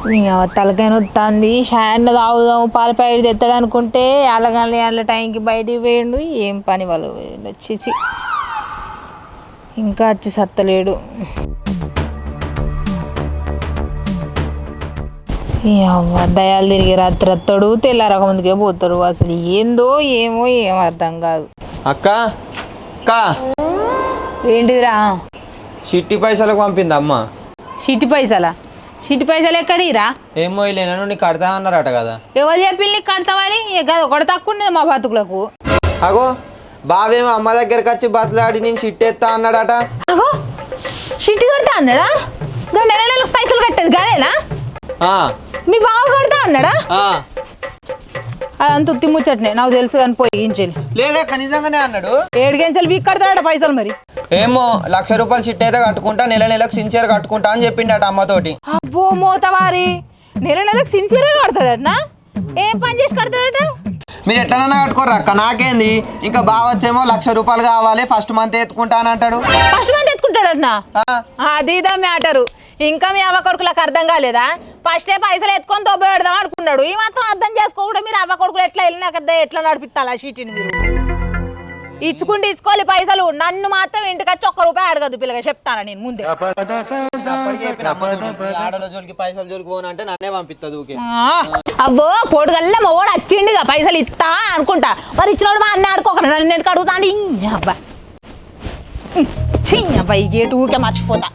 తలకాయ నొత్తాంది షాండ్ తాగుదాం పాల ప్యాకెట్ తెస్తాడు అనుకుంటే అలగాలి అల్ల టైంకి బయటికి పోయిండు ఏం పని వాళ్ళు వచ్చేసి ఇంకా వచ్చి సత్తలేడు దయాలు తిరిగి రాత్రి వస్తాడు తెల్లారక ముందుకే పోతాడు అసలు ఏందో ఏమో ఏం అర్థం కాదు. అక్క అక్క ఏంటిదిరా? చిట్టి పైసలకు పంపింది అమ్మ. చిట్టి పైసలా? చిట్టి పైసలు ఎక్కడిరా? ఏమో లేనను నీకు కడతా అన్నారట కదా. ఎవరు చెప్పి నీకు కడతామని? ఒకటి తక్కువ ఉండేది మా బతుకులకు. అగో బావేమో అమ్మ దగ్గరకు వచ్చి బతలాడి నేను చిట్టి ఎత్తా అన్నాడట. అగో చిట్టి కడతా అన్నాడా? నెల నెలకు పైసలు కట్టేది కాదేనా? మీ బావ కడతా అన్నాడా? అదంత ఉత్తి ముచ్చటనే నాకు తెలుసు కానీ పోయించాలి. లేదా నిజంగానే అన్నాడు. 7 గంటలు వీక్ కడతాడట పైసలు. మరి ఏమో 1,00,000 రూపాయలు చిట్టి అయితే కట్టుకుంటా, నెల నెలకు సిన్సియర్ కట్టుకుంటా అని చెప్పిండట అమ్మతోటి. అబ్బో మోతవారి, నెల నెలకు సిన్సియర్గా కడతాడట? ఏం పని చేసి కడతాడట? మీరు ఎట్లనన్నా కట్టుకోర్రా అక్క, నాకేంది. ఇంకా బావ వచ్చేమో 1,00,000 రూపాయలు కావాలి ఫస్ట్ మంత్ ఎత్తుకుంటా అని అంటాడు. ఫస్ట్ మంత్ ఎత్తుకుంటాడట? అది ఇదా మ్యాటరు. ఇంకా మీ అవ్వ కొడుకులకు అర్థం కాలేదా? ఫస్టే పైసలు ఎత్తుకొని తొబ్బ పెడదాం అనుకున్నాడు. ఈ మాత్రం అర్థం చేసుకోకుండా మీరు అవ్వ కొడుకులు ఎట్లా వెళ్ళినాక ఎట్లా నడిపిస్తాలా షీటిని? మీరు ఇచ్చుకుంటే ఇచ్చుకోవాలి పైసలు. నన్ను మాత్రం ఇంటికి వచ్చి 1 రూపాయి అడగద్దు పిల్లగా, చెప్తానా నేను ముందే. పైసలు జోలికి పోనంటే నన్నే పంపిస్తుంది. అవ్వో పొడుగల్లా మొగోడు వచ్చిండిగా పైసలు ఇస్తా అనుకుంటా. మరి ఇచ్చినోడు మా అన్న ఆడుకోకరా, నన్ను ఎందుకు అడుగుతాండి? అబ్బా అబ్బా ఈ గేటు ఊకే మర్చిపోతా.